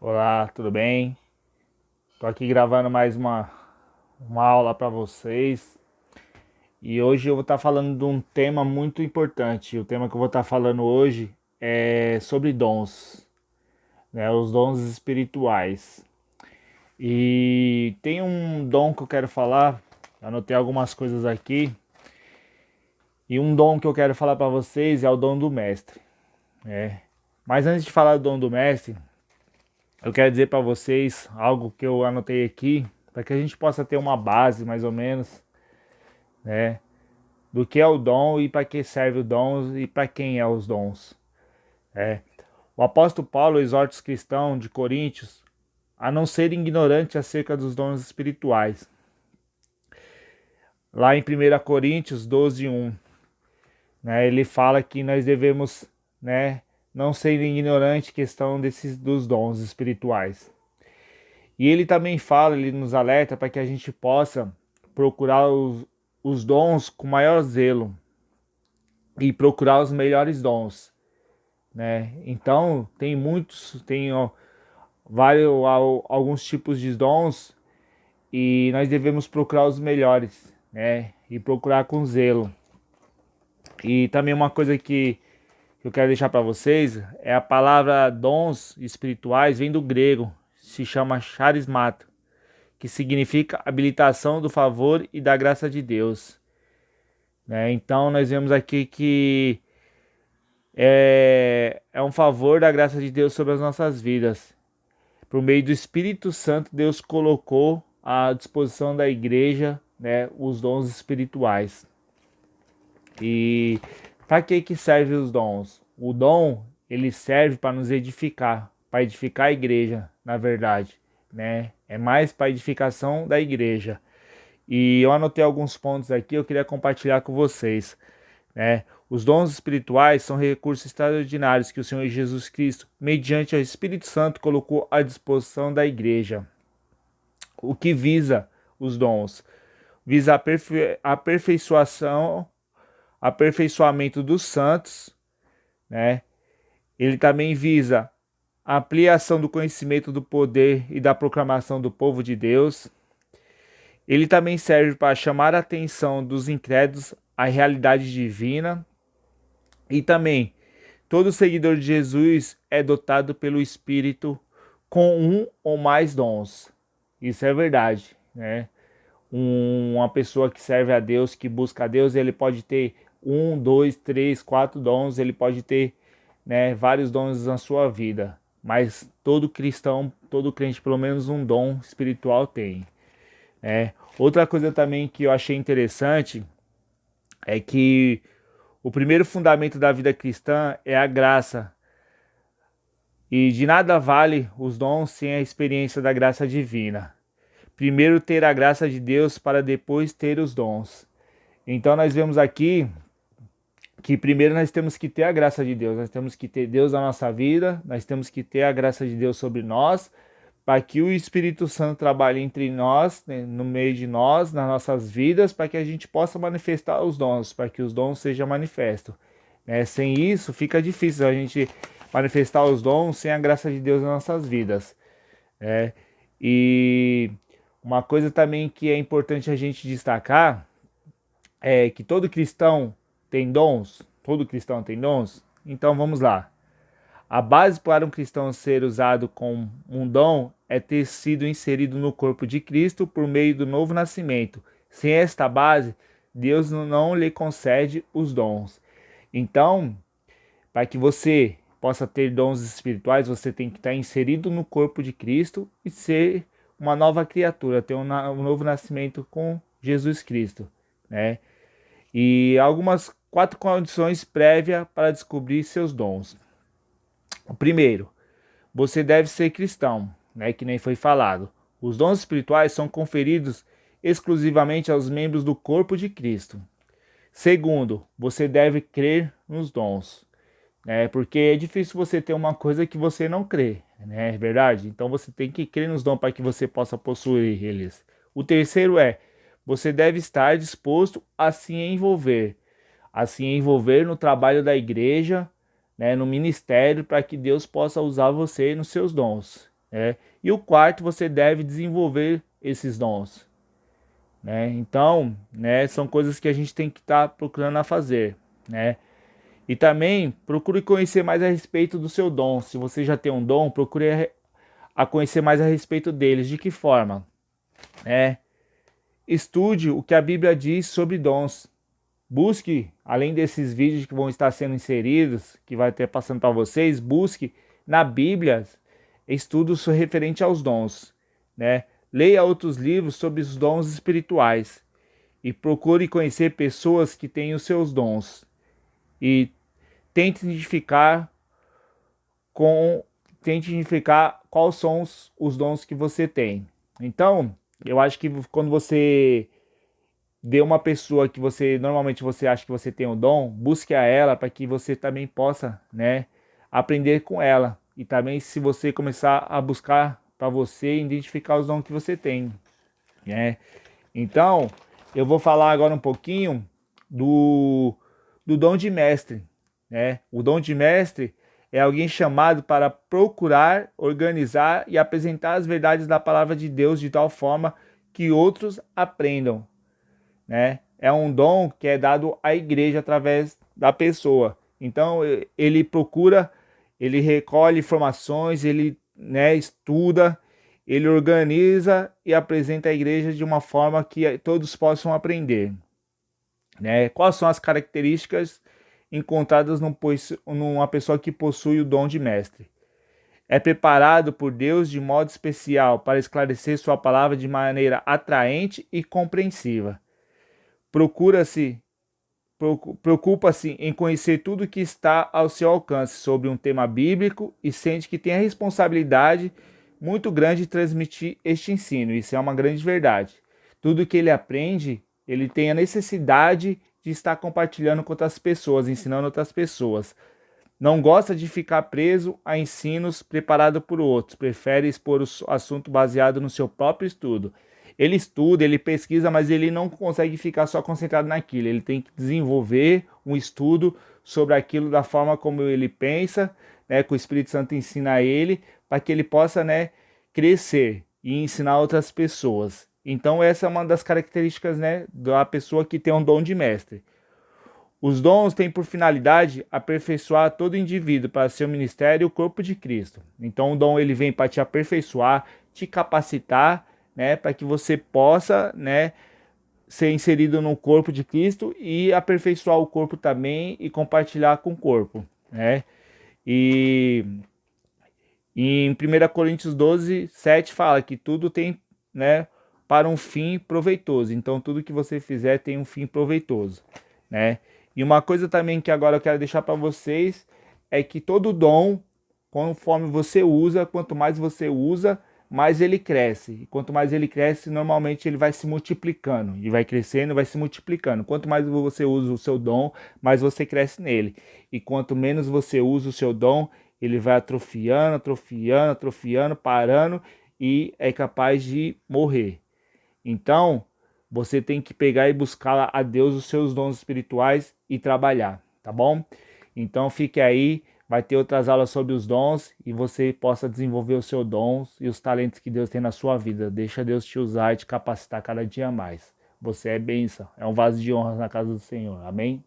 Olá, tudo bem? Tô aqui gravando mais uma aula para vocês e hoje eu vou estar falando de um tema muito importante. O tema que eu vou estar falando hoje é sobre dons, né? Os dons espirituais. E tem um dom que eu quero falar, anotei algumas coisas aqui, e um dom que eu quero falar para vocês é o dom do mestre, né? Mas antes de falar do dom do mestre, eu quero dizer para vocês algo que eu anotei aqui, para que a gente possa ter uma base mais ou menos, né, do que é o dom e para que serve o dom e para quem é os dons. É. O apóstolo Paulo exorta os cristãos de Coríntios a não serem ignorantes acerca dos dons espirituais. Lá em 1 Coríntios 12:1, né, ele fala que nós devemos, né, não ser ignorantes questão dos dons espirituais. E ele também fala, ele nos alerta para que a gente possa procurar os dons com maior zelo e procurar os melhores dons, né? Então tem muitos, tem vários, alguns tipos de dons e nós devemos procurar os melhores, né? E procurar com zelo. E também uma coisa que eu quero deixar para vocês é a palavra dons espirituais vem do grego, se chama charismata, que significa habilitação do favor e da graça de Deus, né? Então nós vemos aqui que é um favor da graça de Deus sobre as nossas vidas. Por meio do Espírito Santo, Deus colocou à disposição da igreja, né, os dons espirituais. E para que serve os dons? O dom, ele serve para nos edificar, para edificar a igreja, na verdade, né? É mais para edificação da igreja. E eu anotei alguns pontos aqui, eu queria compartilhar com vocês, né? Os dons espirituais são recursos extraordinários que o Senhor Jesus Cristo, mediante o Espírito Santo, colocou à disposição da igreja. O que visa os dons? Visa aperfeiçoação, aperfeiçoamento dos santos, né? Ele também visa a ampliação do conhecimento do poder e da proclamação do povo de Deus. Ele também serve para chamar a atenção dos incrédulos à realidade divina. E também, todo seguidor de Jesus é dotado pelo Espírito com um ou mais dons. Isso é verdade, né? Uma pessoa que serve a Deus, que busca a Deus, ele pode ter um, dois, três, quatro dons, ele pode ter, né, vários dons na sua vida. Mas todo cristão, todo crente, pelo menos um dom espiritual tem. Outra coisa também que eu achei interessante é que o primeiro fundamento da vida cristã é a graça. E de nada vale os dons sem a experiência da graça divina. Primeiro ter a graça de Deus para depois ter os dons. Então nós vemos aqui que primeiro nós temos que ter a graça de Deus, nós temos que ter Deus na nossa vida, nós temos que ter a graça de Deus sobre nós, para que o Espírito Santo trabalhe entre nós, né, no meio de nós, nas nossas vidas, para que a gente possa manifestar os dons, para que os dons sejam manifestos. Sem isso, fica difícil a gente manifestar os dons sem a graça de Deus nas nossas vidas. Né? E uma coisa também que é importante a gente destacar é que todo cristão tem dons. Todo cristão tem dons. Então vamos lá. A base para um cristão ser usado com um dom é ter sido inserido no corpo de Cristo por meio do novo nascimento. Sem esta base, Deus não lhe concede os dons. Então, para que você possa ter dons espirituais, você tem que estar inserido no corpo de Cristo e ser uma nova criatura, ter um novo nascimento com Jesus Cristo, né? E algumas 4 condições prévias para descobrir seus dons. O primeiro, você deve ser cristão, né? Que nem foi falado. Os dons espirituais são conferidos exclusivamente aos membros do corpo de Cristo. Segundo, você deve crer nos dons, né? Porque é difícil você ter uma coisa que você não crê, né? É verdade? Então você tem que crer nos dons para que você possa possuir eles. O terceiro é, você deve estar disposto a se envolver no trabalho da igreja, né, no ministério, para que Deus possa usar você nos seus dons. né? E o quarto, você deve desenvolver esses dons, né? Então, né, são coisas que a gente tem que estar procurando a fazer, né? E também procure conhecer mais a respeito do seu dom. Se você já tem um dom, procure a conhecer mais a respeito deles. De que forma? Né? Estude o que a Bíblia diz sobre dons. Busque, além desses vídeos que vão estar sendo inseridos, que vai ter passando para vocês, busque na Bíblia estudos referente aos dons, né? Leia outros livros sobre os dons espirituais e procure conhecer pessoas que têm os seus dons e tente identificar com tente identificar quais são os dons que você tem. Então, eu acho que quando você vê uma pessoa que você normalmente você acha que você tem um dom, busque a ela para que você também possa, né, aprender com ela. E também se você começar a buscar para você identificar os dons que você tem, né? Então, eu vou falar agora um pouquinho do dom de mestre, né? O dom de mestre é alguém chamado para procurar, organizar e apresentar as verdades da palavra de Deus de tal forma que outros aprendam, né? É um dom que é dado à igreja através da pessoa. Então ele procura, ele recolhe informações, ele, né, estuda, ele organiza e apresenta a igreja de uma forma que todos possam aprender, né? Quais são as características encontradas numa pessoa que possui o dom de mestre? É preparado por Deus de modo especial para esclarecer sua palavra de maneira atraente e compreensiva. Procura-se Preocupa-se em conhecer tudo que está ao seu alcance sobre um tema bíblico e sente que tem a responsabilidade muito grande de transmitir este ensino. Isso é uma grande verdade. Tudo que ele aprende, ele tem a necessidade de estar compartilhando com outras pessoas, ensinando outras pessoas. Não gosta de ficar preso a ensinos preparados por outros, prefere expor o assunto baseado no seu próprio estudo. Ele estuda, ele pesquisa, mas ele não consegue ficar só concentrado naquilo. Ele tem que desenvolver um estudo sobre aquilo da forma como ele pensa, né, que o Espírito Santo ensina a ele, para que ele possa, né, crescer e ensinar outras pessoas. Então essa é uma das características, né, da pessoa que tem um dom de mestre. Os dons têm por finalidade aperfeiçoar todo indivíduo para seu ministério e o corpo de Cristo. Então o dom ele vem para te aperfeiçoar, te capacitar, né, para que você possa, né, ser inserido no corpo de Cristo e aperfeiçoar o corpo também e compartilhar com o corpo, né? E em 1 Coríntios 12, 7 fala que tudo tem, né, para um fim proveitoso. Então tudo que você fizer tem um fim proveitoso, né? E uma coisa também que agora eu quero deixar para vocês é que todo dom, conforme você usa, quanto mais você usa, mais ele cresce. E quanto mais ele cresce, normalmente ele vai se multiplicando. E vai crescendo, vai se multiplicando. Quanto mais você usa o seu dom, mais você cresce nele. E quanto menos você usa o seu dom, ele vai atrofiando, atrofiando, atrofiando, parando e é capaz de morrer. Então, você tem que pegar e buscar a Deus os seus dons espirituais e trabalhar, tá bom? Então fique aí, vai ter outras aulas sobre os dons e você possa desenvolver os seus dons e os talentos que Deus tem na sua vida. Deixa Deus te usar e te capacitar cada dia mais. Você é bênção, é um vaso de honra na casa do Senhor. Amém?